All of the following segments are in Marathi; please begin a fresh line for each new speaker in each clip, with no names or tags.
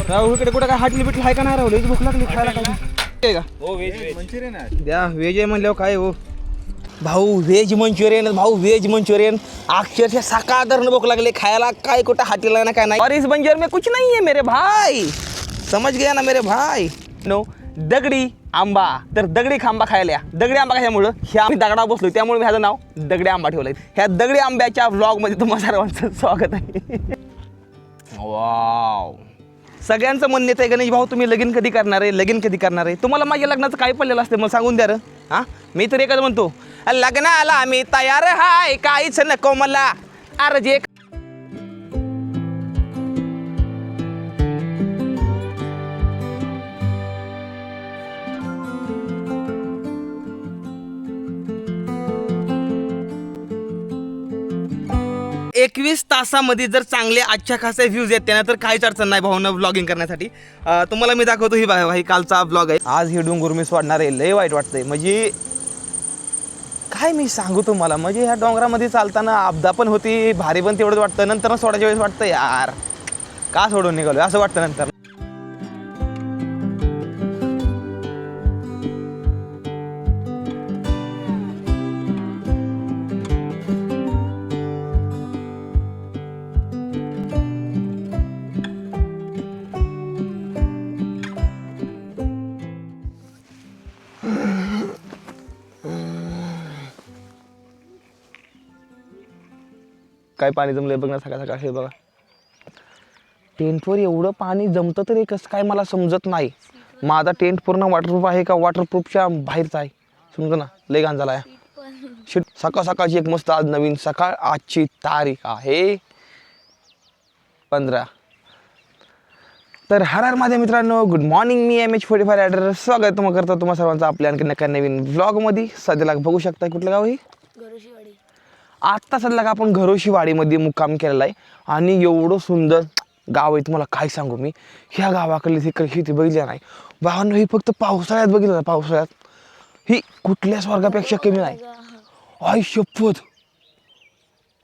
राहू इकडे कुठं काय हाटली बिटली आहे का नाही राहुल? भूक लागली खायला काय का?
हो व्हेज मंचुरियन आहे.
द्या व्हेज आहे म्हणल्यावर काय हो भाऊ व्हेज मंचुरियन भाऊ व्हेज मंचुरियन अक्षरशः सकाळ धरण भूक लागले खायला काय कुठं हाटीला ना काय नाही और इस बंजर में कुछ नहीं है मेरे भाई समझ गया ना मेरे भाई नो दगडी आंबा तर दगडी खांबा खायला या दगडी आंबा कशामुळं ह्या आम्ही दगडा बसलो त्यामुळे मी ह्याचं नाव दगडी आंबा ठेवलंय ह्या दगडी आंब्याच्या व्लॉगमध्ये तुम्हाला सर्वांचं स्वागत आहे वाव सगळ्यांचं म्हणणं आहे गणेश भाऊ तुम्ही लगीन कधी करणार आहे लगीन कधी करणार आहे तुम्हाला माझ्या लग्नाचं काय पडलेलं असते मग सांगून द्या रे हां मी तर एकच म्हणतो लग्नाला आम्ही तयार हाय काहीच नको मला अरे जे एकवीस तासामध्ये जर चांगले आजच्या खासे व्ह्यूज येते ना तर काहीच अडचण नाही भाऊनं व्लॉगिंग करण्यासाठी तुम्हाला मी दाखवतो ही भाई कालचा व्लॉग आहे आज ही डोंगर मी सोडणार आहे लय वाईट वाटतंय म्हणजे काय मी सांगू तुम्हाला म्हणजे ह्या डोंगरामध्ये चालताना अपदा पण होती भारी पण तेवढंच वाटतं नंतर सोडायच्या वेळेस वाटतं यार का सोडून निघालो असं वाटतं नंतर काय पाणी जमलंय बघ ना सकाळ सकाळ हे बघा टेंटवर एवढं पाणी जमतं तरी कसं काय मला समजत नाही माझा टेंट पूर्ण वॉटरप्रूफ आहे का वॉटरप्रूफच्या बाहेरचा आहे समजा ना लय घाण झाला आहे सकाळ सकाळची एक मस्त आज नवीन सकाळ आजची तारीख आहे 15 तर हर हर माझ्या मित्रांनो गुड मॉर्निंग मी MH45 रायडर स्वागत करतो तुम्हा सर्वांचं आपल्या आणखी नका नवीन व्लॉगमध्ये सध्याला बघू शकता कुठलं गाव आहे आत्ता सध्या आपण घरोशीवाडीमध्ये मुक्काम केलेला आहे आणि एवढं सुंदर गाव आहे तुम्हाला काय सांगू मी ह्या गावाकडली तिकडे शेती बघितली नाही भावांनो ही फक्त पावसाळ्यात बघितलं ना पावसाळ्यात ही कुठल्या स्वर्गापेक्षा कमी नाही आई शपथ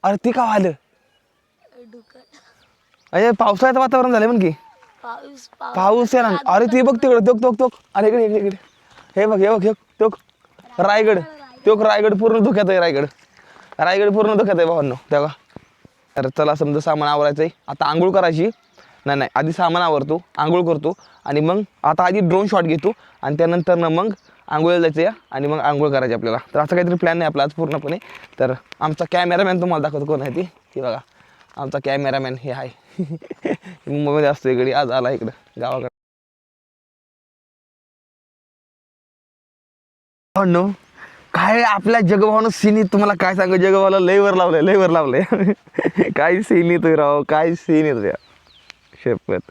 अरे ते का आलं अरे पावसाळ्यात वातावरण झालं म्हण की पाऊस आहे ना अरे ते बघ तिकडं तोक अरे इकडे इकडे इकडे हे बघ तोक रायगड रायगड पूर्ण धोक्यात आहे रायगड पूर्ण धोक्यात आहे भावांनो तेव्हा तर चला समजा सामान आवरायचं आहे आता आंघोळ करायची नाही आधी सामान आवरतो आंघोळ करतो आणि मग आता आधी ड्रोन शॉट घेतो आणि त्यानंतर ना मग आंघोळीला जायचं या आणि मग आंघोळ करायची आपल्याला तर असं काहीतरी प्लॅन नाही आपला आज पूर्णपणे तर आमचा कॅमेरामॅन तुम्हाला दाखवतो कोण आहे ती हे बघा आमचा कॅमेरामॅन हे आहे मुंबईमध्ये असतो इकडे आज आला इकडं गावाकडे भावांनो काय आपल्या जगभावानं सिनी तुम्हाला काय सांगू जगभावाला लयवर लावलंय काय सीन येतोय राव काय सीन येतोय शपथ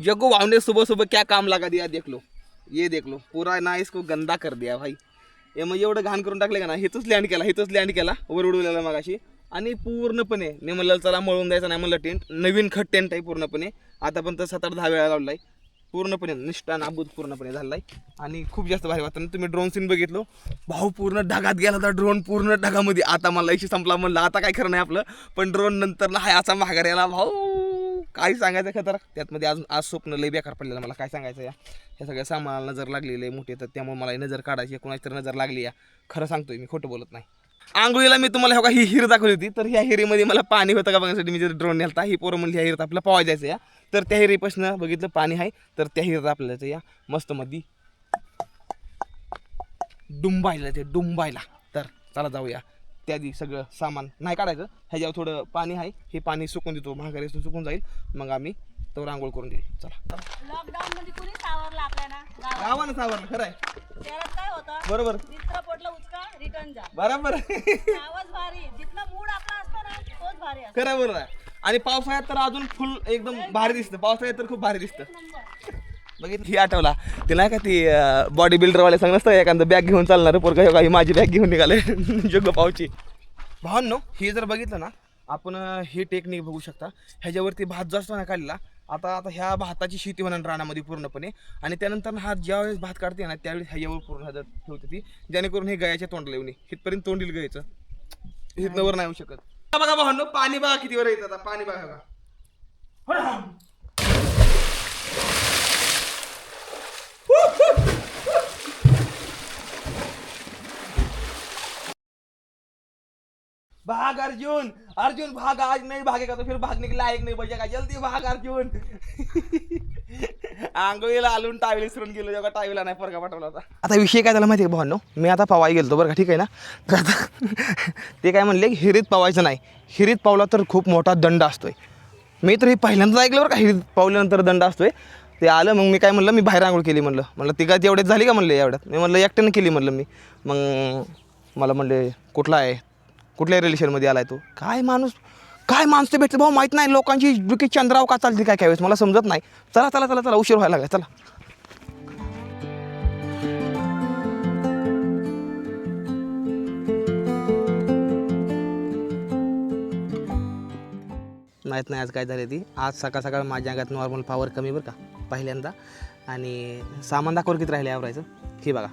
जग्गू भाव ने सुबह सुबह क्या काम लगा दिया देख लो ये देख लो पूरा ना इसको गंदा कर दिया भाई हे म्हणजे एवढं घाण करून टाकले का ना हेतूच लँड केला वर उडवलेला मगाशी आणि पूर्णपणे मी म्हणलं चला मळून द्यायचा नाही म्हणलं टेंट नवीन खट टेंट आहे पूर्णपणे आता पण तर 7-8-10 वेळा लावलाय पूर्णपणे निष्ठा नाबूद पूर्णपणे झालाय आणि खूप जास्त भारी वाटतं तुम्ही ड्रोन सीन बघितलो भाऊ पूर्ण ढगात गेला होता ड्रोन पूर्ण ढगामध्ये आता मला इशी संपला म्हणलं आता काय खरं नाही आपलं पण ड्रोन नंतर ना हाय असा माघार याला भाऊ काय सांगायचं खतर त्यातमध्ये आज स्वप्न लय बेकार पडलेलं मला काय सांगायचं या सगळ्या सामानाला नजर लागलेली आहे मोठी तर त्यामुळे मला नजर काढायची कोणाची तर नजर लागली या खरं सांगतोय मी खोटं बोलत नाही आंघोळीला मी तुम्हाला हो का ही हिर दाखवली होती तर ह्या हिरीमध्ये मला पाणी होतं का बघण्यासाठी मी जर ड्रोन नेलता ही पोरं म्हणली ह्या हिरीत आपल्याला पोहायला जायचं या तर त्या हिरीपासून बघितलं पाणी आहे, तर त्या हिरीत आपल्याला या मस्त मध्ये डुंबायला. तर चला जाऊया. त्याआधी सगळं सामान नाही काढायचं, ह्याच्यावर थोडं पाणी आहे, हे पाणी सुकून देतो, महागारी सुकून जाईल, मग आम्ही तो आंघोळ करून देईल. चला.
लॉकडाऊन मध्ये कुणी सावरला आपल्याला
गावानं सावरलं, खरं आहे.
शहरात काय होतं,
बरोबर
जिथं पोटला उचका रिटर्न जा.
बरोबर
आवाज भारी, जिथला मूड आपला असतो ना तोच भारी असतो.
खरं बरोबर आहे. आणि पावसाळ्यात तर अजून फुल एकदम भारी दिसतं, पावसाळ्यात तर खूप भारी दिसतं. बघितलं ही आठवला ते नाही का ती बॉडी बिल्डरवाले सांग नसतं एखादं बॅग घेऊन चालणार पोरगा, ही माझी बॅग घेऊन निघाले जग पावची. भावांनो हे जर बघितलं ना आपण, ही टेक्निक बघू शकता, ह्याच्यावरती भात जास्त नाही काढला. आता ह्या भाताची शेती होणार रानामध्ये पूर्णपणे, आणि त्यानंतर हा ज्यावेळेस भात काढते ना त्यावेळेस ह्याच्यावर पूर्ण ह्याच्यात ठेवते ती, जेणेकरून हे गायाच्या तोंडला येऊन हितपर्यंत तोंड येईल गायचं, हितनवर नाही येऊ शकत. बघा भावांनो पाणी बघा किती वर येतं, आता पाणी बघा. भाग अर्जुन, अर्जुन भाग, आज नहीं भागेगा तो फिर भागने के लायक नहीं बचेगा, जल्दी भाग अर्जुन. आंघोळीला आलून टावेल विसरून गेलो, जेव्हा टावेला नाही पोरगा पाठवला होता. आता विषय काय झाला माहिती आहे का भावांनो, मी आता पवाय गेलतो बरं का, ठीक आहे ना. तर आता ते काय म्हणले हिरीत पवायचं नाही, हिरीत पावला तर खूप मोठा दंड असतोय. मी तर हे पहिल्यांदा ऐकलं बरं का, हिरीत पावल्यानंतर दंड असतोय. ते आलं, मग मी काय म्हणलं, मी बाहेर आंघोळ केली म्हणलं ती काय तेवढ्याच झाली का म्हणलं, एवढ्यात मी म्हणलं एकट्यानं केली म्हणलं मी. मग मला म्हणले कुठल्या रिलेशनमध्ये आलाय तो, काय माणसं भेटतं भाऊ माहीत नाही, लोकांची डुकी चंद्राव का चालते काय वेळेस मला समजत नाही. चला उशीर व्हायला लागला, चला. माहीत नाही आज काय झाले ती, आज सकाळ माझ्या अंगात नॉर्मल पॉवर कमी बरं का पहिल्यांदा. आणि सामान दाखवर किती राहिले आवरायचं, हे बघा.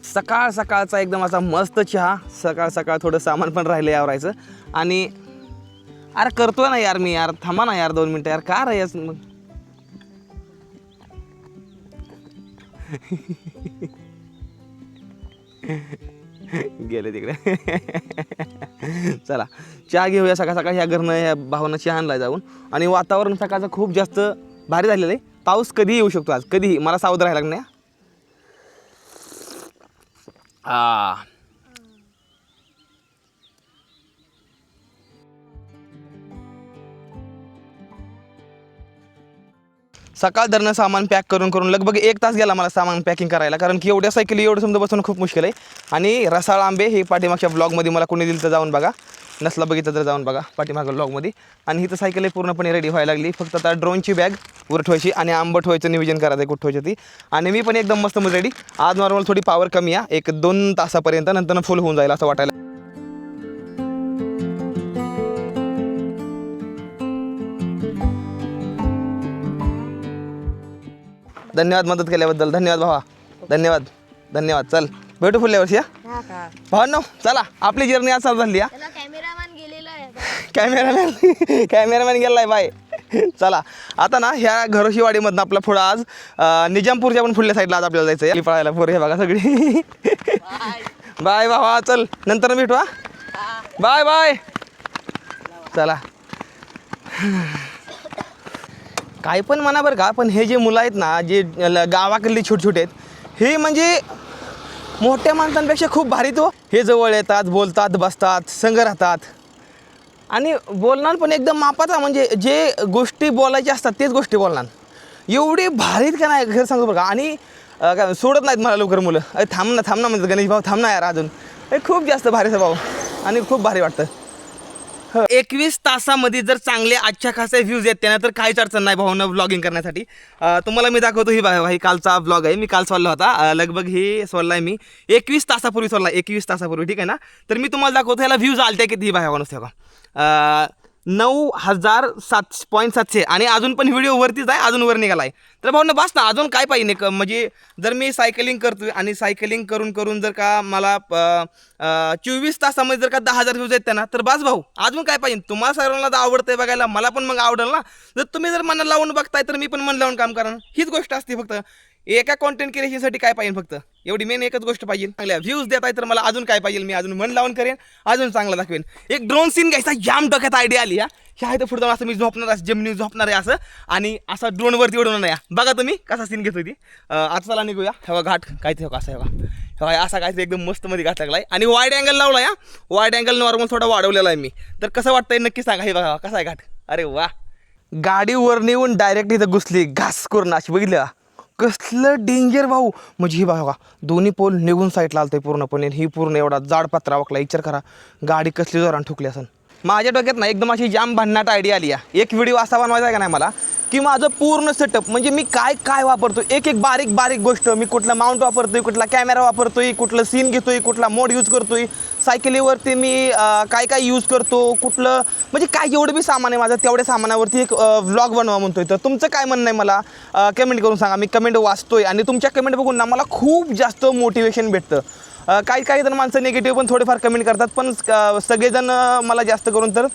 सकाळचा एकदम असा मस्त चहा, सकाळ थोडं सामान पण राहिलं आवरायचं. आणि अरे करतो ना यार मी, यार थांबा ना यार 2 मिनटं यार, का रे मग. गेले तिकडे. चला चहा घेऊया सकाळ ह्या घरनं, ह्या भावानं चहा आणला जाऊन. आणि वातावरण सकाळचं खूप जास्त भारी झालेलं आहे, पाऊस कधीही येऊ शकतो आज, कधीही, मला सावध राहायला लागणार. सकाळ धरणं सामान पॅक करून लगभग 1 तास गेला मला सामान पॅकिंग करायला, कारण की एवढ्या सायकली एवढं समजा बसवणं खूप मुश्किल आहे. आणि रसाळ आंबे हे पाठीमागच्या ब्लॉगमध्ये मला कोणी दिलं तर जाऊन बघा, नसला बघितलं तर जाऊन बघा पाठीमागं ब्लॉगमध्ये. आणि ही तर सायकल पूर्णपणे रेडी व्हायला लागली, फक्त आता ड्रोनची बॅग वर ठेवायची आणि आंबट ठेवायचं नियोजन करायचं आहे, कुठं ठेवायची ती. आणि मी पण एकदम मस्त रेडी. आज नॉर्मल थोडी पॉवर कमी आहे, 1-2 तासापर्यंत, नंतर फुल होऊन जाईल असं वाटायला. धन्यवाद मदत केल्याबद्दल, धन्यवाद भावा, धन्यवाद. चल भेटू पुढल्या वर्षी. भावांनो चला, आपली जर्नी आज चालू झाली. कॅमेरामॅन गेलाय बाय. चला आता ना ह्या घरोशीवाडीमधनं आपला पुढं आज निजामपूरच्या पण पुढल्या साईडला आज आपल्याला जायचं आहे पळायला. पोरं हे बघा सगळी. बाय भावा, चल नंतर भेटू. बाय. चला काय पण म्हणा बरं का, पण हे जे मुलं आहेत ना, जे गावाकडली छोटे आहेत, हे म्हणजे मोठ्या माणसांपेक्षा खूप भारी. तो हे जवळ येतात, बोलतात, बसतात, संग राहतात आणि बोलणार पण एकदम मापाचा, म्हणजे जे गोष्टी बोलायच्या असतात तेच गोष्टी बोलणार. एवढी भारीत का नाही घर सांगतो बरं का. आणि काय सोडत नाहीत मला लवकर मुलं, थांब ना म्हणजे गणेश भाऊ थांब ना यार अजून. हे खूप जास्त भारीचा भाऊ आणि खूप भारी वाटतं. 21 तासामध्ये जर चांगले अच्छा खासे व्ह्यूज आहेत त्यांना तर काहीच अडचण नाही भावना व्लॉगिंग करण्यासाठी. तुम्हाला मी दाखवतो, ही बघा ही कालचा व्लॉग आहे, मी काल सोडला होता. लगभग हे सोडला आहे मी 21 तासापूर्वी सोडला, 21 तासापूर्वी, ठीक आहे ना. तर मी तुम्हाला दाखवतो ह्याला व्ह्यूज आलत्या किती बघा नुसते का, 9,007.700 आणि अजून पण व्हिडिओ वरतीच आहे, अजून वर निघाला आहे. तर भाऊ बस ना, अजून काय पाहिजे. म्हणजे जर मी सायकलिंग करतोय आणि सायकलिंग करून जर का मला 24 तासामध्ये जर का 10,000 व्ह्यूज आहेत त्यांना, तर बस भाऊ अजून काय पाहिजे. तुम्हाला सर्वांना तर आवडतंय बघायला, मला पण मग आवडेल ना. जर तुम्ही जर मन लावून बघताय तर मी पण मन लावून काम करा, हीच गोष्ट असते फक्त. एका कॉन्टेंट क्रिएशनसाठी काय पाहिजे फक्त एवढी मेन एकच गोष्ट पाहिजे. चांगल्या व्ह्यूज देत आहे तर मला अजून काय पाहिजे, मी अजून मन लावून करेन, अजून चांगला दाखवेन. एक ड्रोन सीन घ्यायचा, जाम डोक्यात आयडिया आली या. ह्या आहे तर पुढे असं मी झोपणार, असं जमिनी झोपणार आहे असं, आणि असा ड्रोनवरती उडवणार नाही. बघा तुम्ही कसा सीन घेतोय ती. आता चला निघूया. हेवा घाट काय ते असा हेवा असा काहीतरी एकदम मस्त मध्ये घाट लागलाय आणि वाईड अँगल लावला या. वाईड अँगल नॉर्मल थोडा वाढवलेला आहे मी. तर कसं वाटतंय नक्की सांगा. हे बघा कसा आहे घाट. अरे वा, गाडीवर नेऊन डायरेक्ट इथं घुसली घास करून अशी. बघितलं कसलं डेंजर भाऊ. म्हणजे ही बघा दोन्ही पोल निघून साईडला आलतोय पूर्णपणे. ही पूर्ण एवढा जाड पत्रा वाकला. विचार करा गाडी कसली जोरान ठुकली असेल. माझ्या डोक्यात ना एकदम अशी जाम भन्नाट आयडिया आली आहे. एक व्हिडिओ असा बनवायचा आहे का नाही मला, की माझं पूर्ण सेटअप म्हणजे मी काय काय वापरतो, एक एक बारीक बारीक गोष्ट. मी कुठला माउंट वापरतोय, कुठला कॅमेरा वापरतोय, कुठलं सीन घेतोय, कुठला मोड यूज करतोय, सायकलीवरती मी काय काय यूज करतो, कुठलं म्हणजे काय जेवढं बी सामान आहे माझं तेवढ्या सामानावरती एक व्लॉग बनवा म्हणतोय. तर तुमचं काय म्हणणं आहे मला कमेंट करून सांगा. मी कमेंट वाचतोय आणि तुमच्या कमेंट बघून ना मला खूप जास्त मोटिवेशन भेटतं. काही काही जण माणसं निगेटिव्ह पण थोडेफार कमेंट करतात, पण सगळेजण मला जास्त करून तर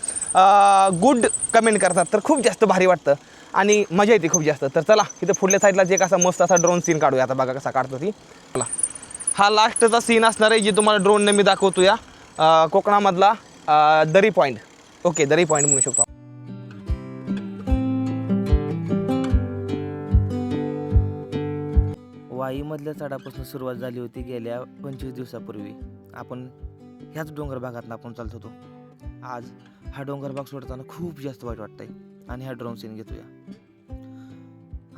गुड कमेंट करतात. तर खूप जास्त भारी वाटतं आणि मजा येते खूप जास्त. तर चला इथं पुढल्या साईडला जे कसा मस्त असा ड्रोन सीन काढूया. आता बघा कसा काढतो ती. चला हा लास्टचा सीन असणार आहे जे तुम्हाला ड्रोनने मी दाखवतो या कोकणामधला दरी पॉईंट. ओके, दरी पॉईंट म्हणू शकतो.
वाईमधल्या चढापासून सुरुवात झाली होती गेल्या 25 दिवसापूर्वी. आपण ह्याच डोंगर भागातून आपण चालत होतो. आज हा डोंगर भाग सोडताना खूप जास्त वाईट वाटतंय आणि हा ड्रोन सीन घेतोया.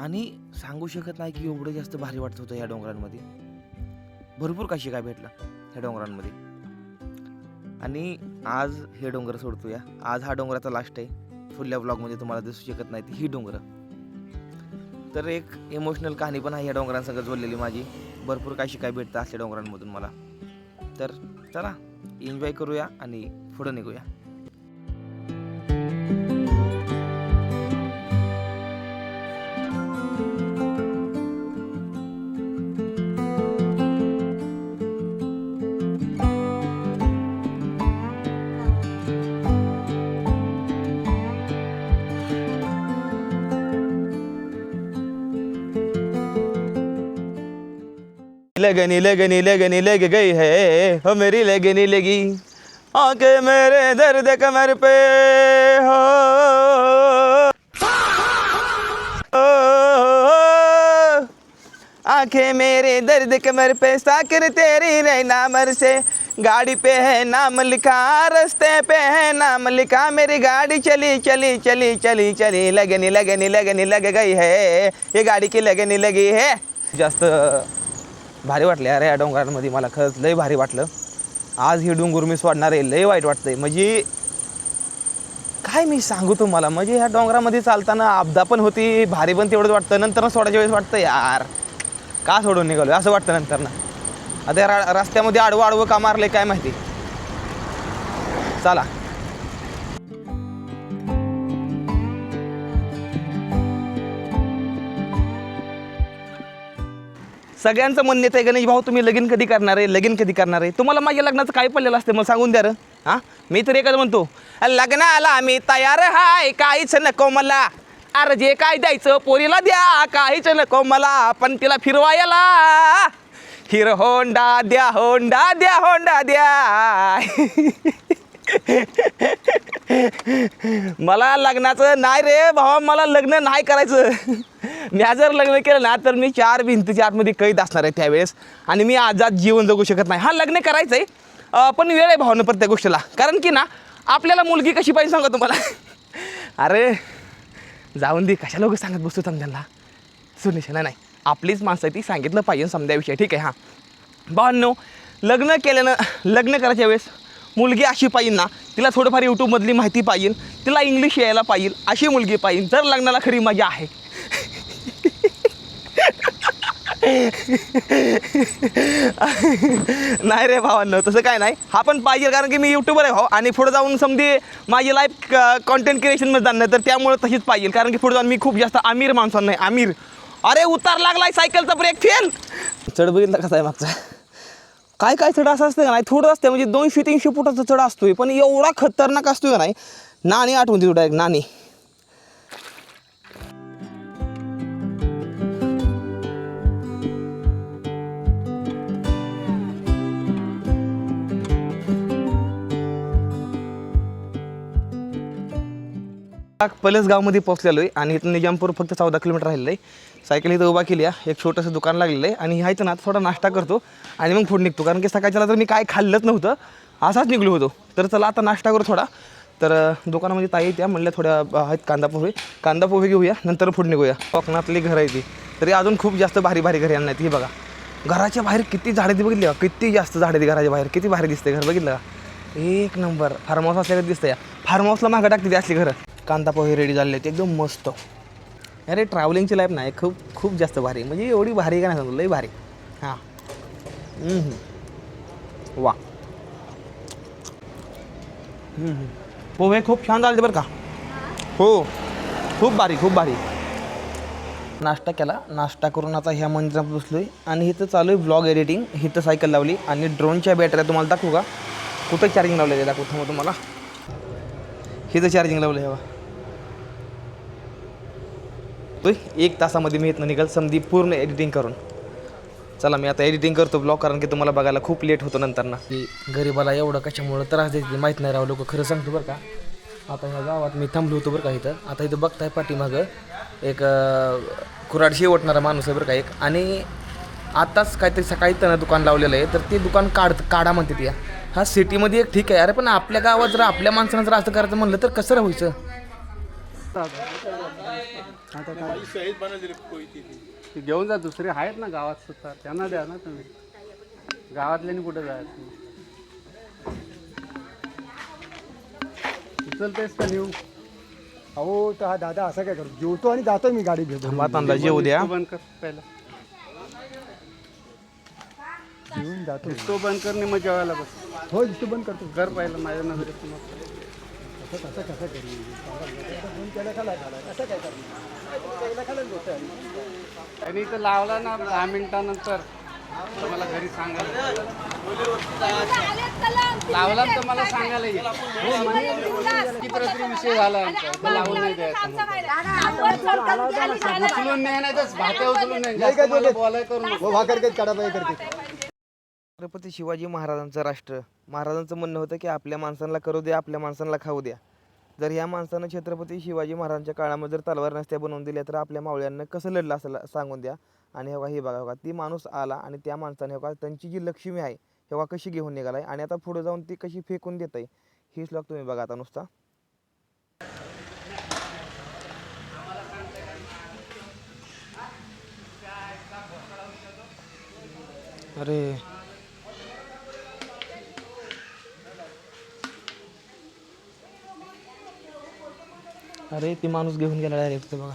आणि सांगू शकत नाही की एवढं जास्त भारी वाटत होतं ह्या डोंगरांमध्ये. भरपूर काही काय भेटलं ह्या डोंगरांमध्ये. आणि आज हे डोंगर सोडतोया. आज हा डोंगराचा लास्ट आहे. पुढल्या ब्लॉगमध्ये तुम्हाला दिसू शकत नाही ही डोंगरं. तर एक इमोशनल कहाणी पण आहे ह्या डोंगरांसंग जोडलेली माझी. भरपूर काही शिकाय भेटतं असल्या डोंगरांमधून मला. तर चला एन्जॉय करूया आणि पुढं निघूया.
लगनी लगनी लगनी लग गई है हो मेरी लगनी लगी आंखें मेरे दर्द कमर पे हो, आंखें मेरे दर्द कमर पे साकिर तेरी रहना मर से गाड़ी पे है नाम लिखा रास्ते पे है नाम लिखा मेरी गाड़ी चली चली चली चली चली लगनी लगनी लगनी लग गई है ये गाड़ी की लगनी लगी है. जास्त भारी वाटले अरे या डोंगरांमध्ये. मला खरंच लय भारी वाटलं. आज ही डोंगर मी सोडणार आहे. लय वाईट वाटतंय. म्हणजे काय मी सांगू तुम्हाला. म्हणजे ह्या डोंगरामध्ये चालताना आपदा पण होती, भारी पण तेवढंच वाटतं. नंतर सोडायच्या वेळेस वाटतं यार का सोडून निघालो असं वाटतं नंतर ना. आता रस्त्यामध्ये आडवं आडवं का मारले काय माहिती. चला सगळ्यांचं म्हणणं येतं गणेश भाऊ तुम्ही लगीन कधी करणार आहे, लगीन कधी करणार आहे. तुम्हाला माझ्या लग्नाचं काय पडलेलं असतं मला सांगून द्या रे. हां मी तर एकच म्हणतो लग्नाला मी तयार हाय काहीच नको मला. अरे जे काय द्यायचं पोरीला द्या काहीच नको मला, पण तिला फिरवायला हिरो होंडा द्या होंडा द्या होंडा द्या. मला लग्नाचं नाही रे भावा, मला लग्न नाही करायचं. मी जर लग्न केलं ना तर मी 4 भिंतीच्या आतमध्ये कैद असणार आहे त्यावेळेस आणि मी आजाद जीवन जगू शकत नाही. हा लग्न करायचं आहे पण वेळ आहे भावना प्रत्येक गोष्टीला. कारण की ना आपल्याला मुलगी कशी पाहिजे सांगा तुम्हाला. अरे जाऊन दे कशा लोक सांगत बसतो समजायला. सुनिश्चित नाही आपलीच माणसं ती सांगितलं पाहिजे समजाविषयी. ठीक आहे. हां भावांनो लग्न केल्यानं लग्न करायच्या वेळेस मुलगी अशी पाहिजे ना, तिला थोडंफार यूट्यूबमधली माहिती पाहिजे, तिला इंग्लिश यायला पाहिजे अशी मुलगी पाहिजे. तर लग्नाला खरी मजा आहे. नाही रे भावांनो तसं काय नाही. हा पण पाहिजे कारण की मी यूट्यूबर आहे भाऊ आणि पुढे जाऊन समजे माझी लाईफ कॉन्टेंट क्रिएशनमध्ये जाणं तर त्यामुळे तशीच पाहिजे. कारण की पुढे जाऊन मी खूप जास्त अमीर माणसांना नाही आमिर. अरे उतार लागलाय सायकलचा ब्रेक फेल. चढ बघितला कसा आहे मागचा. काय काय चढ असं असतं का नाही थोडं असतं म्हणजे 200-300 फुटाचा चढ असतोय पण एवढा खतरनाक असतोय का नाही. नाणी आठवून देतो डायरेक्ट नाणी. पलसगावमध्ये पोहोचलेलो आहे आणि इथून निजामपूर फक्त 14 किलोमीटर राहिलेलं आहे. सायकल इथं उभा केली आहे. एक छोटंसं दुकान लागलेलं आहे आणि ह्याचं ना थोडा नाश्ता करतो आणि मग पुढे निघतो, कारण की सकाळच्याला तर मी काय खाल्लंच नव्हतं, असाच निघलो होतो. तर चला आता नाश्ता करू थोडा. तर दुकानामध्ये ताई त्या म्हणल्या थोड्या आहेत कांदा पोहे घेऊया, नंतर पुढे निघूया. कोकणातली घरं आहे ती, तरी अजून खूप जास्त भारी भारी घरी आणणार ही बघा. घराच्या बाहेर किती झाडे ती बघितली का, किती जास्त झाडे ती घराच्या बाहेर, किती भारी दिसते घर बघितलं का. एक नंबर फार्म हाऊस असल्याचं दिसतं. या फार्म हाऊसला मागं टाकते ती असली घरं. कांदा पोहे रेडी झाले ते एकदम मस्त. अरे ट्रॅव्हलिंगची लाईफ नाही खूप जास्त भारी, म्हणजे एवढी भारी का नाही सांगतो, लई भारी. हां वा. पोहे खूप छान झाले बरं का. हो खूप भारी. नाश्ता केला, नाश्ता करून आता ह्या मंदिरात बसलो आहे आणि इथं चालू आहे ब्लॉग एडिटिंग. इथं सायकल लावली आणि ड्रोनच्या बॅटऱ्या तुम्हाला दाखवू का, कुठं चार्जिंग लावलं आहे दाखवतो मग तुम्हाला. इथं चार्जिंग लावलं आहे बघा. 1 तासामध्ये मी इथनं निघाल समधी पूर्ण एडिटिंग करून. चला मी आता एडिटिंग करतो ब्लॉग, कारण की तुम्हाला बघायला खूप लेट होतो नंतर ना. की गरीबाला एवढं कशामुळं त्रास देते माहीत नाही राव लोक, खरं सांगतो बरं का. आता ह्या गावात मी थांबलो होतो बरं का इथं. आता इथं बघताय पाठीमागं एक कुऱ्हाड शेवटणारा माणूस आहे बरं का एक, आणि आताच काहीतरी सकाळी त्यानं दुकान लावलेलं आहे. तर ते दुकान काढा म्हणते ती. हा सिटीमध्ये एक ठीक आहे अरे, पण आपल्या गावात जर आपल्या माणसानं जर असं करायचं म्हणलं तर कसं राहायचं.
घेऊन जा, दुसरे आहेत ना गावात सुद्धा, त्यांना द्या ना तुम्ही. गावातल्यानी कुठे जायचं. उचलतेस का नेऊ.
अहो तर हा दादा असं काय करू, जेवतो आणि जातो मी गाडी घेऊन.
अंदाजे उद्या
बंद कर पहिला.
घेऊन जातो.
तो बंद करणे मग जेवायला बस.
हो दिसतो बंद करतो.
कर पहिलं माझ्या नजरेत.
कसं करू फोन केला खाला कसं काय करू.
आणि इथं लावला ना 10 मिनिटानंतर मला घरी सांगायला लावला तर मला सांगायला येईल. किती रात्री विषय झाला आमचा, लावून नाही द्यायचा. उचलून नाही तर भात्या उचलून नाही बोलाय करून
काढा पाहिजे करते.
छत्रपती शिवाजी महाराजांचं राष्ट्र. महाराजांचं म्हणणं होतं की आपल्या माणसांना करू द्या, आपल्या माणसांना खाऊ द्या. जर ह्या माणसानं छत्रपती शिवाजी महाराजांच्या काळामध्ये जर तलवार नसत्या बनवून दिल्या तर आपल्या मावळ्यांना कसं लढलं असं सांगून द्या. आणि हे बघा ती माणूस आला आणि त्या माणसाने त्यांची जी लक्ष्मी आहे हे कशी घेऊन निघालाय आणि आता पुढे जाऊन ती कशी फेकून देत आहे ही श्लोक तुम्ही बघा आता नुसता. अरे ती माणूस घेऊन गेला डायरेक्ट बघा.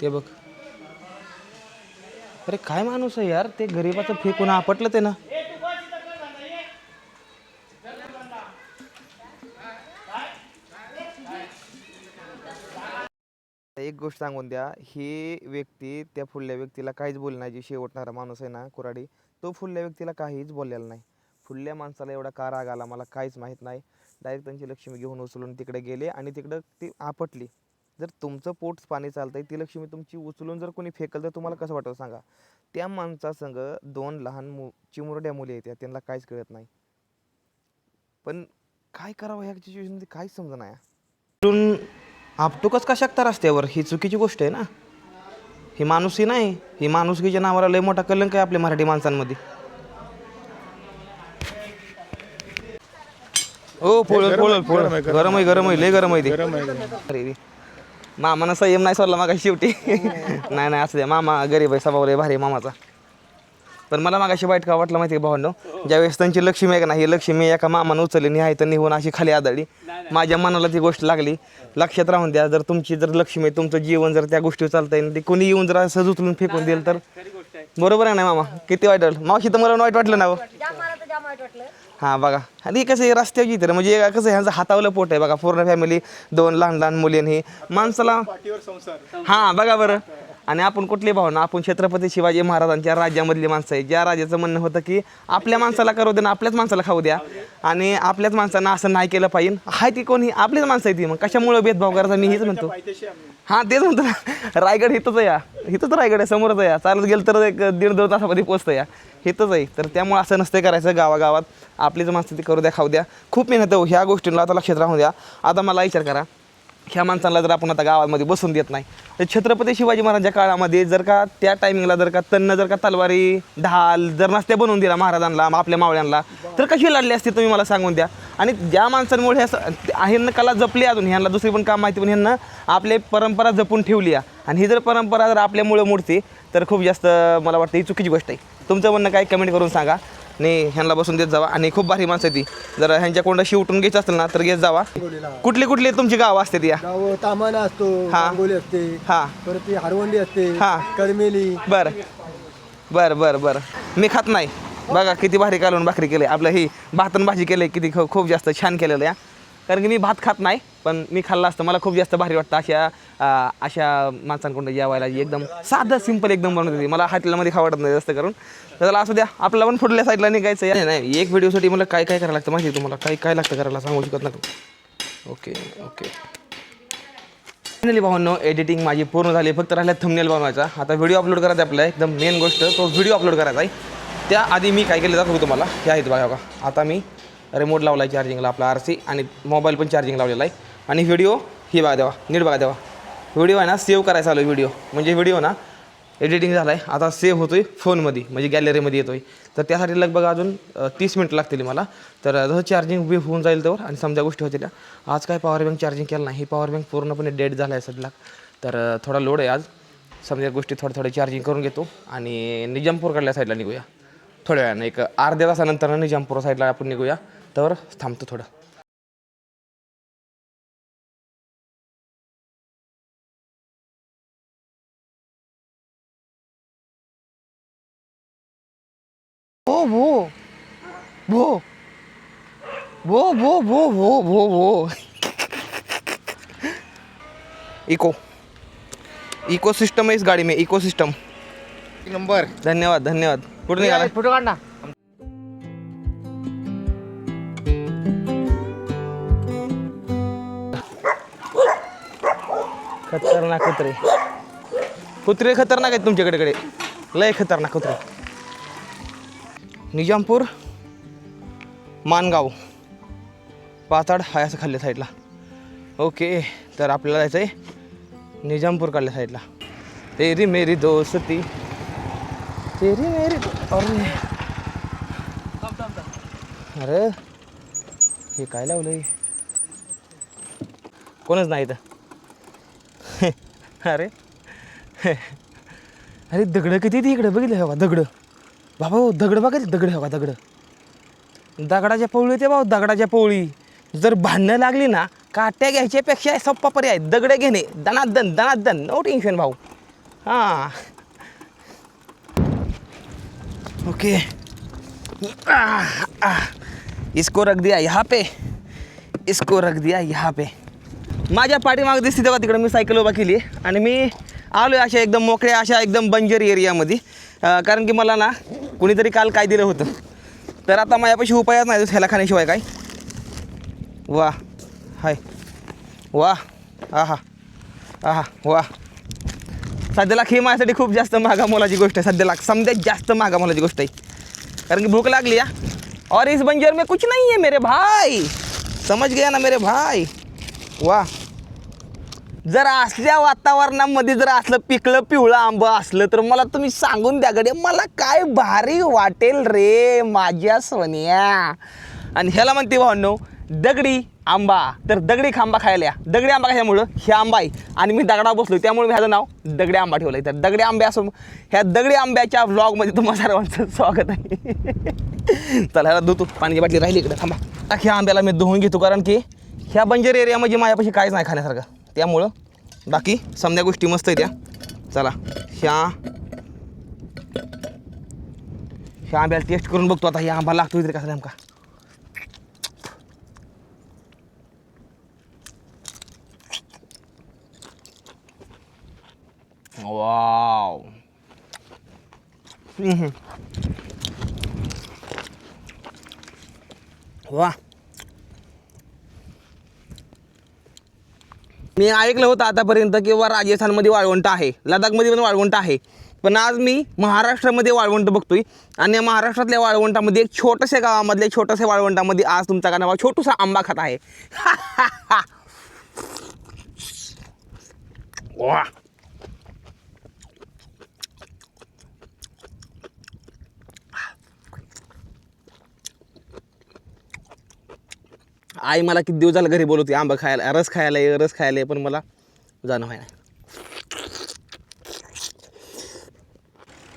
ते बघ. अरे काय माणूस आहे यार, ते गरीबाचं फेकून आपटलं ते ना. एक गोष्ट सांगून द्या, ही व्यक्ती त्या फुडल्या व्यक्तीला काहीच बोलली नाही. जी शेवटणारा माणूस आहे ना कुऱ्हाडी, तो फुडल्या व्यक्तीला काहीच बोललेला नाही. फुडल्या माणसाला एवढा का राग आला मला काहीच माहीत नाही. डायरेक्ट त्यांची लक्ष्मी घेऊन उचलून तिकडे गेले आणि तिकडं ती आपटली. जर तुमचं पोट पाणी चालतंय, ती लक्ष्मी तुमची उचलून जर कोणी फेकल तर तुम्हाला कसं वाटतं सांगा. त्या माणसासंग 2 लहान चिमुरड्या मुली आहेत, त्यांना काहीच कळत नाही. पण काय करावं ह्या सिच्युएशनमध्ये काहीच समजा नाही. आपटूकच का शकता रस्त्यावर, ही चुकीची गोष्ट आहे ना. ही माणुसकी नाही, ही माणुसकीच्या नावाला लय मोठा कलंक आहे आपल्या मराठी माणसांमध्ये. ओ पोळ गरम आहे लय गरम आहे ते. अरे मामानं संयम नाही सोडला मागा शेवटी. नाही असं द्या, मामा गरीब आहे, स्वभाव लय भारी मामाचा. पण मला मागाशी वाईट का वाटलं माहिती आहे भावांनो, ज्यावेळेस त्यांची लक्ष्मी आहे का नाही, ही लक्ष्मी एका मामानं उचलली नाही तर निघून अशी खाली आदळली. माझ्या मनाला ती गोष्ट लागली. लक्षात राहून द्या, जर तुमची जर लक्ष्मी आहे, तुमचं जीवन जर त्या गोष्टीवर चालतंय, ती कोणी येऊन जर सहज उचलून फेकून देईल तर बरोबर आहे ना मामा. किती वाईट वाटलं मावशी, तर मला वाईट वाटलं ना. हां बघा, आणि कसं आहे रस्त्याची तर म्हणजे कसं ह्यांचं हातावलं पोट आहे बघा, पूर्ण फॅमिली, 2 लहान मुली आणि माणसाला. हां बघा बरं. आणि आपण कुठली भावना, आपण छत्रपती शिवाजी महाराजांच्या राज्यामधली माणसं आहे, ज्या राजाचं म्हणणं होतं की आपल्या माणसाला करू द्या ना, आपल्याच माणसाला खाऊ द्या. आणि आपल्याच माणसांना असं नाही केलं पाहिजे. हाय ती कोणी आपलीच माणसं आहे ती, मग कशामुळं भेदभाव करायचा मी हेच म्हणतो. हां तेच म्हणतो ना, रायगड इथंच आहे या, इथंच रायगड आहे, समोरच आहे या, चालत गेलं तर 1-1.5-2 तासामध्ये पोचतं या, इथंच आहे. तर त्यामुळे असं नसतं करायचं, गावागावात आपलीच माणसं ती करू द्या, खाऊ द्या. खूप मेहनत आहे ह्या गोष्टींना, आता लक्षात राहू द्या. आता मला विचार करा, ह्या माणसांना जर आपण आता गावामध्ये बसून देत नाही तर छत्रपती शिवाजी महाराजांच्या काळामध्ये जर का त्या टायमिंगला जर का जर का तलवारी ढाल जर नसत्या बनवून दिला महाराजांना, आपल्या मावळ्यांना, तर कशी लढली असते तुम्ही मला सांगून द्या. आणि ज्या माणसांमुळे ह्यांना कला जपली, अजून ह्यांना दुसरी पण काम माहिती, पण ह्यांना आपली परंपरा जपून ठेवली आहे. आणि ही जर परंपरा जर आपल्यामुळे मोडते तर खूप जास्त मला वाटतं ही चुकीची गोष्ट आहे. तुमचं म्हणणं काय कमेंट करून सांगा. नाही ह्यांना बसून देत जावा. आणि खूप भारी माणसं ती, जर ह्यांच्या कोणाशी उठून घ्यायचं असेल ना तर घेत जावा. कुठली कुठली तुमची गावं असते ती?
गाव तामाना असतो, रांगोली असते,
हां
परत ती हरवंडी असते,
हां.
करमेली.
बरं बरं बरं बरं. मी खात नाही, बघा किती भारी कालवून भाकरी केली, आपलं ही भातन भाजी केली किती खूप जास्त छान केलेलं आहे. कारण की मी भात खात नाही, पण मी खाल्ला असतं, मला खूप जास्त भारी वाटतं अशा माणसांकडून जेवायला. एकदम साधं सिंपल एकदम बनवते ती. मला हॉटेलमध्ये खावं वाटत नाही जास्त करून. तर त्याला असू द्या, आपल्याला पण पुढल्या साईडला निघायचं आहे. नाही एक व्हिडिओसाठी मला काय काय करायला लागतं माहिती आहे तुम्हाला, काय लागतं करायला सांगू शकत नाही. ओके फायनली भावांनो एडिटिंग माझी पूर्ण झाली, फक्त राहिल्या थंबनेल बनवायचा. आता व्हिडिओ अपलोड करायचा आपल्याला, एकदम मेन गोष्ट तो व्हिडिओ अपलोड करायचा आहे. त्याआधी मी काय केलं दाखवतो तुम्हाला. हे आहेत बघा, आता मी रिमोट लावला आहे चार्जिंगला, आपला RC, आणि मोबाईल पण चार्जिंग लावलेला आहे. आणि व्हिडिओ ही बघा देवा, नीट बघा देवा, व्हिडिओ आहे ना सेव्ह करायचा आलो व्हिडिओ, म्हणजे व्हिडिओ ना एडिटिंग झाला आहे, आता सेव्ह होतो आहे फोनमध्ये, म्हणजे गॅलरीमध्ये येतो आहे. तर त्यासाठी लगभग अजून 30 मिनिटं लागतील मला. तर जसं चार्जिंग होऊन जाईल तर, आणि समजा गोष्टी होतील. आज काय पॉवर बँक चार्जिंग केलं नाही, ही पॉवर बँक पूर्णपणे डेड झाला आहे सध्या. तर थोडा लोड आहे आज, समजा गोष्टी थोडं चार्जिंग करून घेतो आणि निजामपूरकडल्या साईडला निघूया थोड्या वेळानं. एक अर्ध्या तासानंतर निजामपूर साईडला आपण निघूया. तर थांबतो थोडं. भो भो भो भो भो भो भो भो भो इको सिस्टम है इस गाड़ी में, इको सिस्टम नंबर. धन्यवाद. कुठे निघाला?
फोटो काढ ना.
खतरनाक कुत्रे खतरनाक आहेत तुमच्याकडे, लय खतरनाक कुत्रे. निजामपूर, मानगाव, पाताड हाय असं खाल्ल्या साईडला. ओके, तर आपल्याला जायचं आहे निजामपूर काढल्या साईडला. तेरी मेरी दोस्ती, तेरी मेरी अरे हे काय लावलंय, कोणच नाही इथं. अरे दगडं किती ती इकडे बघितलं हवा, दगडं बाबा, दगड बघा, दगड हवा, दगडाच्या पोळी होते भाऊ, दगडाच्या पोळी. जर भांडणं लागली ना, काट्या घ्यायच्यापेक्षा सोप्पा पर्याय दगड घेणे, दनादन, नो टेन्शन भाऊ. हां ओके, इसको रख दिया यहाँ पे, माझ्या पाठीमागं दिसते तेव्हा तिकडं मी सायकल उभा केली आहे. आणि मी आलो आहे अशा एकदम मोकळ्या, अशा एकदम बंजर एरियामध्ये. कारण की मला ना कुणीतरी काल काय दिलं होतं, तर आता माझ्यापाशी उपायच नाही ह्याला खाण्याशिवाय. काय वा हाय, वा आहा वा. सध्याला ही माझ्यासाठी खूप जास्त महागा मोलाची गोष्ट आहे, सध्याला समजायची जास्त महागा मोलाची गोष्ट आहे. कारण की भूक लागली और इस बंजर में कुछ नहीं है मेरे भाई, समझ गया ना मेरे भाई. वा, जर असल्या वातावरणामध्ये जर असलं पिकलं पिवळं आंबं असलं तर मला तुम्ही सांगून द्या गडे, मला काय भारी वाटेल रे माझ्या सोन्या. आणि ह्याला म्हणते भावनो दगडी आंबा. तर दगडी खांबा खायला या. दगडी आंबा कशामुळं, हे आंबा आहे आणि मी दगडा बसलो, त्यामुळे मी ह्याचं नाव दगडी आंबा ठेवलं आहे. तर दगडी आंबे असो, ह्या दगडी आंब्याच्या व्लॉगमध्ये तुम्हाला सर्वांचं स्वागत आहे. चला ह्याला धुतो, पाण्याची बाटली राहिली इकडे, थांबा. ह्या आंब्याला मी धुवून घेतो, कारण की ह्या बंजर एरियामध्ये माझ्यापाशी काहीच नाही खाण्यासारखं, त्यामुळं बाकी समजा गोष्टी मस्त आहेत त्या. चला ह्या आंब्याला टेस्ट करून बघतो आता, ह्या आंबा लागतो इथे कसा नेमका. वाव, वा, मी ऐकलं होतं आतापर्यंत किंवा राजस्थानमध्ये वाळवंट आहे, लडाखमध्ये पण वाळवंट आहे, पण आज मी महाराष्ट्रामध्ये वाळवंट बघतोय. आणि या महाराष्ट्रातल्या वाळवंटामध्ये एक छोट्याशा गावामधल्या छोट्याशा वाळवंटामध्ये आज तुमचा का नावा छोटूसा आंबा खात आहे. वा, आई मला किती दिवस झालं घरी बोलवते आंबा खायला, रस खायला ये, रस खायला ये, पण मला जाणं व्हाय नाही.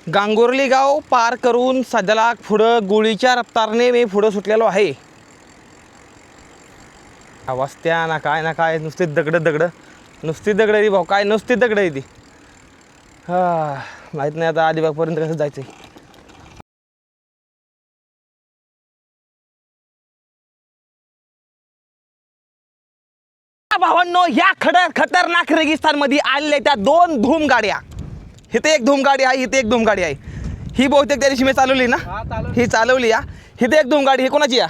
गांगोर्ली गाव पार करून सध्याला पुढं गोळीच्या रफ्तारने मी पुढं सुटलेलो आहे. वस्त्या ना काय नुसते दगड नुसती दगड आहे ती भाऊ, काय नुसती दगड आहे ती. हा, माहीत नाही आता अलिबागपर्यंत कसं जायचं आहे. भावांनो, या खतरनाक रेगिस्तानमध्ये आलेल्या त्या 2 धूम गाड्या, इथे एक धूम गाडी आहे, इथे एक धूम गाडी आहे. ही बहुतेक त्या दिवशी मी चालवली ना, ही चालवली या. इथे एक धूम गाडी, ही कोणाची या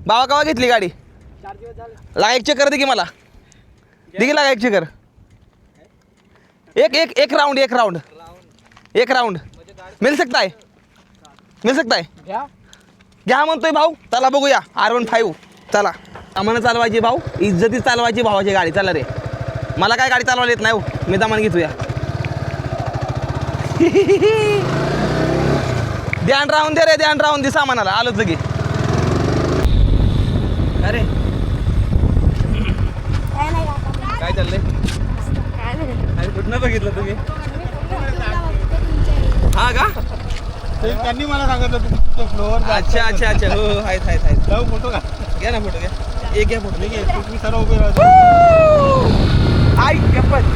बाबा, केव्हा घेतली गाडी? लागा एक चक्कर दे की मला, दे की लागा एक चक्कर. एक राऊंड मिल सकता है घ्या म्हणतोय भाऊ. चला बघूया R15. चला, आम्हाला चालवायची भाऊ, इज्जतीत चालवायची भावाची गाडी. चला रे, मला काय गाडी चालवायला येत नाही हो, मी दमान घेतोया. ध्यान राहून दे सामानाला. आलोच लगे. अरे काय चाललंय? अरे कुठनं बघितलं तुम्ही? हा का?
त्यांनी मला सांगितलं फ्लोअर.
अच्छा. हो आहेत.
जाऊ फोटो का?
घ्या ना फोटो, घ्या. एक घ्या फोटो.
तुम्ही सर्व उभे राहतो.
आई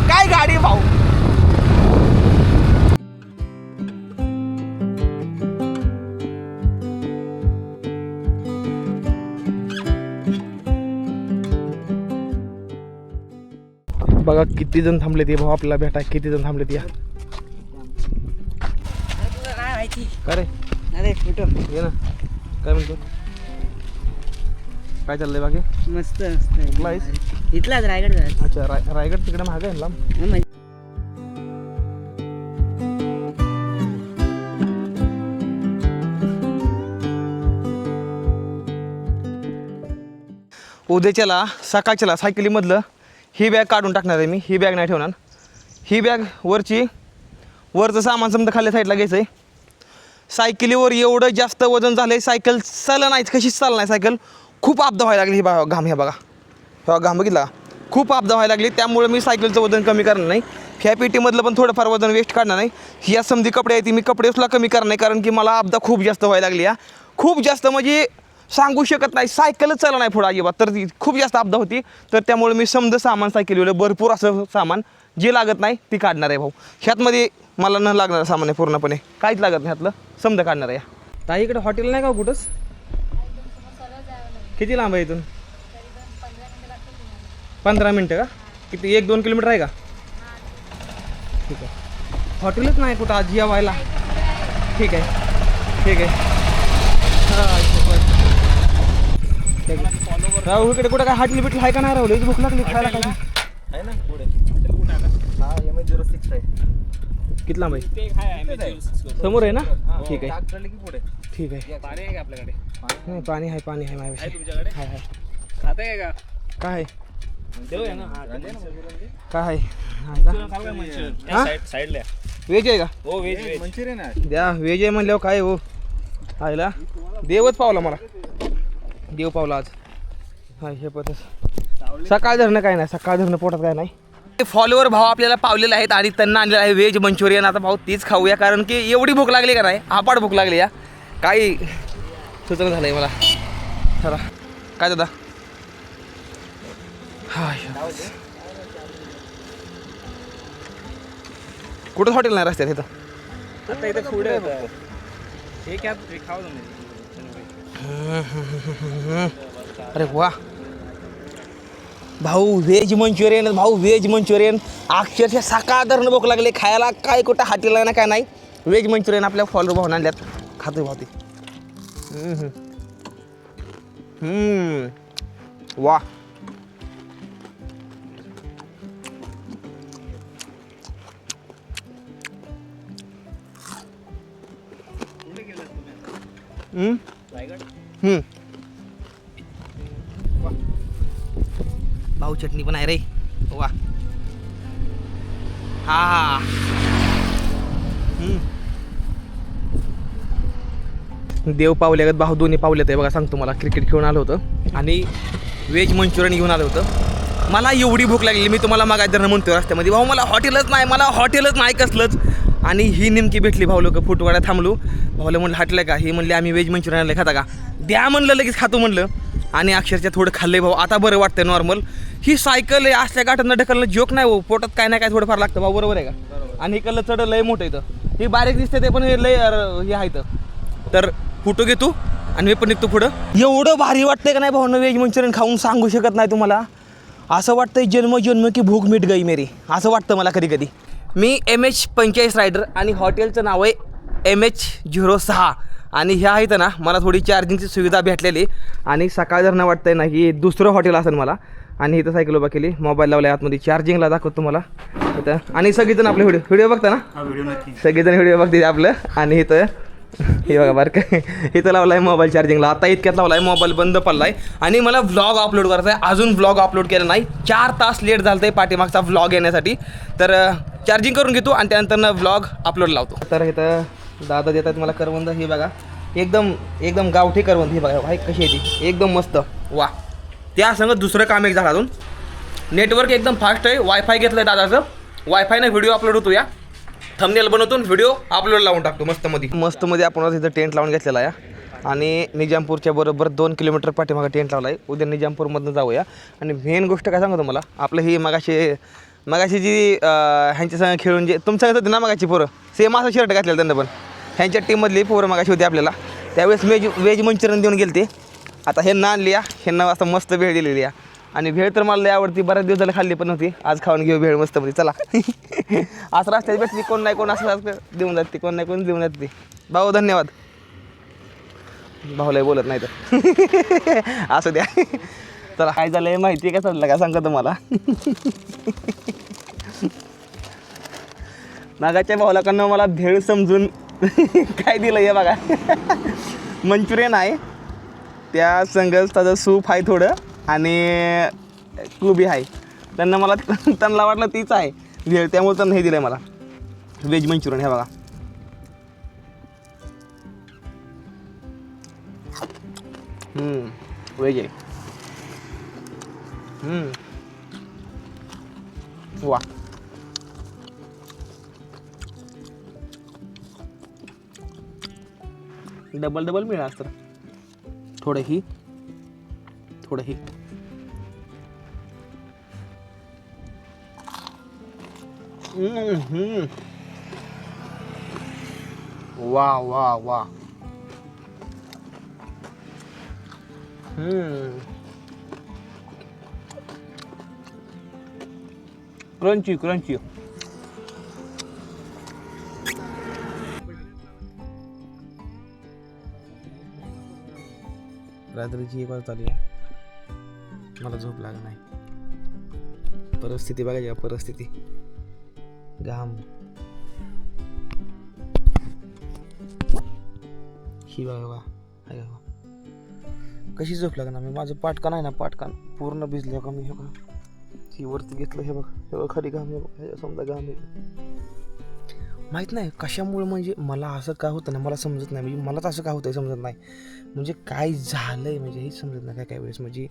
काय गाडी भाऊ. बघा किती जण थांबले ते भाऊ आपल्याला भेटाय, किती जण थांबले या. अरे
अरे फोटो
ये ना, काय म्हणतो, काय चाललंय बाकी?
मस्त
कुठला आहेस?
इथलाच रायगड झाला.
अच्छा, रायगड तिकडे महाग आहे लांब. उद्याच्याला सकाळच्याला सायकलीमधलं ही बॅग काढून टाकणार आहे मी. ही बॅग नाही ठेवणार. ही बॅग वरचं सामान समजा खाली साईडला घ्यायचं आहे. सायकलीवर एवढं जास्त वजन झालं आहे, सायकल चाललं नाही, कशीच चाललं नाही सायकल. खूप आपदा व्हायला लागली. ही घाम, हे बघा घाम बघितला, खूप आपदा व्हायला लागली. त्यामुळे मी सायकलचं वजन कमी करणार नाही. ह्या पेटीमधलं पण थोडंफार वजन वेस्ट काढणार नाही. ही समधी कपडे आहे ती मी कपडेसुद्धा कमी करणार नाही, कारण की मला आपदा खूप जास्त व्हायला लागली. खूप जास्त म्हणजे सांगू शकत नाही, सायकलच चाललं नाही पुढं अजिबात. तर ती खूप जास्त आपदा होती. तर त्यामुळे मी समजा सामान सायकलीवर भरपूर असं सामान जे लागत नाही ती काढणार आहे भाऊ. ह्यातमध्ये मला न लागणार सामान आहे पूर्णपणे, काहीच लागत नाही ह्यातलं, समजा काढणार आहे. ताई इकडे हॉटेल नाही का कुठंच? किती लांब आहे इथून? 15 मिनटं का? किती, 1-2 किलोमीटर आहे का? ठीक आहे. हॉटेलच नाही कुठं आज जेवायला? ठीक आहे. राहू इकडे कुठं काय हॉटेल बिटल आहे का नाही? राहुल भूक लागली खायला काय आहे ना पुढे? हा, MH06 आहे. किती लांब आहे? समोर आहे ना? ठीक आहे. ठीक आहे.
पाणी आहे का आपल्याकडे?
नाही, पाणी आहे माझ्यापाशी.
तुमच्याकडे
आहे.
खाता आहे का?
काय
देऊया ना.
काय
साईडला
व्हेज आहे का?
हो, व्हेज मंचुरियन आहे.
द्या, व्हेज आहे म्हणल्यावर काय हो आयला देवच पावला मला, देव पावला आज. हा, हे पतच सकाळ धरणं काय नाही, सकाळ धरणं पोटात काय नाही. फॉलोवर भाव आपल्याला पावलेले आहेत आणि त्यांना आणलेलं आहे व्हेज मंचुरियन. आता भाऊ तीच खाऊया, कारण की एवढी भूक लागली का नाही, आपाट भूक लागली. काही सुचना झालं आहे मला. चला काय दादा, हा कुठं हॉटेल नाही रस्त्यात इथं?
आता इथं पुढे होतं हे क्या खाऊ तुम्ही.
अरे वा भाऊ, व्हेज मंचुरियन भाऊ, व्हेज मंचुरियन. अक्षरशः सकाळ धरणं भूक लागले खायला. काय कुठं हॉटेल आहे ना काय नाही, व्हेज मंचुरियन आपल्या फॉलोवर भावना आणल्यात, खातो भाऊ ते. वा. भाऊ चटणी पण आहे रे. वा. हा. देव पावल्यागत भाऊ दोन्ही पावले ते बघा. सांगतो मला क्रिकेट खेळून आलो होतं आणि व्हेज मंचुरियन घेऊन आलं होतं. मला एवढी भूक लागली, मी तुम्हाला मागायचं म्हणतोय रस्त्यामध्ये, भाऊ मला हॉटेलच नाही कसलंच. आणि ही नेमकी भेटली. भाऊ लोक फुटवाड्यात थांबलो. भाऊला म्हणलं हटलं का? हे म्हणले आम्ही व्हेज मंचुरियन आणलं, खाता का? द्या म्हणलं, लगेच खातो म्हणलं. आणि अक्षरशः थोडं खाल्लंय भाऊ, आता बरं वाटतंय नॉर्मल. ही सायकल आहे, असल्या गाठांना ढकलणं जोक नाही हो. पोटात काय नाही काय थोडंफार लागतं भाऊ, बरोबर आहे का? आणि हे कल्लं चढ लय मोठं इथं, हे बारीक दिसते ते पण हे लय हे आहे इथं. तर फोटो घेतो आणि मी पण निघतो पुढं. एवढं भारी वाटतंय का नाही भाऊ, व्हेज मंचुरियन खाऊन सांगू शकत नाही तुम्हाला. असं वाटतंय जन्म की भूक मिट गई मेरी, असं वाटतं मला कधी कधी. मी MH45 रायडर आणि हॉटेलचं नाव आहे MH06. आणि ह्या आहेत ना, मला थोडी चार्जिंगची सुविधा भेटलेली. आणि सकाळ जर वाटतंय ना की दुसरं हॉटेल असेल मला. आणि इथं सायकल उभा केली, मोबाईल लावला आतमध्ये, चार्जिंगला दाखवतो तुम्हाला इथं. आणि सगळेजण आपले व्हिडिओ बघता ना, सगळेजण व्हिडिओ बघते आपलं. आणि इथं हे बघा बरं काय, इथं लावला आहे मोबाईल चार्जिंगला. आता इतक्यात लावला आहे, मोबाईल बंद पडला आहे. आणि मला व्लॉग अपलोड करायचा आहे, अजून व्लॉग अपलोड केला नाही. 4 तास लेट झालं आहे पाठीमागचा व्लॉग येण्यासाठी. तर चार्जिंग करून घेतो आणि त्यानंतर व्लॉग अपलोड लावतो. तर इथं दादा देतात मला करवंद. हे बघा एकदम गावठी करवंद. हे बघा भाई कशी आहे ती, एकदम मस्त. वा. त्या संगत दुसरं काम एक झालं अजून. नेटवर्क एकदम फास्ट आहे, वायफाय घेतलं आहे दादाचं. वायफायनं व्हिडिओ अपलोड होतो. या थंबनेल बनवून व्हिडिओ अपलोड लावून टाकतो मस्तमध्ये आपण इथं टेंट लावून घेतलेला आहे. आणि निजामपूरच्या बरोबर 2 किलोमीटर पाठीमागे टेंट लावला आहे. उद्या निजामपूरमधनं जाऊया. आणि मेन गोष्ट काय सांगतो मला, आपलं ही मगाशी जी ह्यांच्या संग खेळून जे तुमचं सांगत होते ना मगाची पोरं, सेम असं शर्ट घातलेलं त्यांना पण. ह्यांच्या टीममधली पोरं मगाशी होती आपल्याला. त्यावेळेस व्हेज मंचुरियन देऊन गेले ते. आता ह्यांना आणली या, ह्यांना असं मस्त भेळ दिलेली आहे. आणि भेळ तर मला लय आवडती, बऱ्याच दिवस झालं खाल्ली पण नव्हती. आज खाऊन घेऊ भेळ मस्तमध्ये, चला. असं रस्त्यात भेटली, कोण नाही कोण असं देऊन जाते, कोण नाही कोण देऊन जाते. भाऊ धन्यवाद. भाऊलाही बोलत नाही तर असू द्या. चला, काय झालंय माहिती आहे का, चाललं का सांगा तुम्हाला. नागाच्या भाऊलाकडनं मला भेळ समजून काय दिलं हे बघा. मंचुरियन आहे, त्या संगच त्याचं सूप आहे थोडं आणि कोबी आहे. त्यांना वाटलं तीच आहे भेळ, त्यामुळे त्यांना हे दिलं आहे मला व्हेज मंचुरियन. हे बघा, व्हेज आहे. वा. डबल मिळणार तर थोडं ही. वा वा वा. क्रंची. रात्रीची 1 वाजता आली, मला झोप लागत नाही. परिस्थिती बघायची, परिस्थिती. घाम ही बघा कशी झोप लागणार. मी माझं पाटकान आहे ना, पाटकान पूर्ण भिजलं का मी. हे बघा, ही वरती घेतलं, हे बघा खाली घाम. हे बघा समजा घाम येतो. माहीत नाही कशामुळे, म्हणजे मला असं का होतं ना, मला समजत नाही. म्हणजे मलाच असं का होतं समजत नाही. म्हणजे काय झालंय म्हणजे हेच समजत नाही काय वेळेस. म्हणजे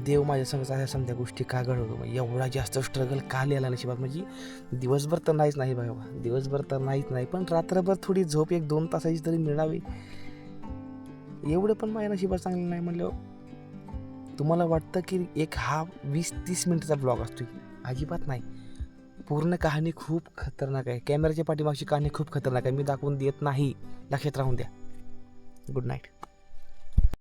देव माझ्या संगत अशा समजा गोष्टी का घडवतो. एवढा जास्त स्ट्रगल का लिहिला नशिबात. म्हणजे दिवसभर तर नाहीच नाही बाबा, दिवसभर तर नाहीच नाही, पण रात्रभर थोडी झोप 1-2 तासाची तरी मिळावी. एवढं पण माझ्या नशिबात चांगलं नाही म्हणलं. तुम्हाला वाटतं की हा 20-30 मिनिटाचा ब्लॉग असतो, अजिबात नाही. पूर्ण कहाणी खूप खतरनाक आहे. कॅमेऱ्याच्या पाठीमागची कहाणी खूप खतरनाक आहे. मी दाखवून देत नाही, लक्षात राहून द्या. Good night.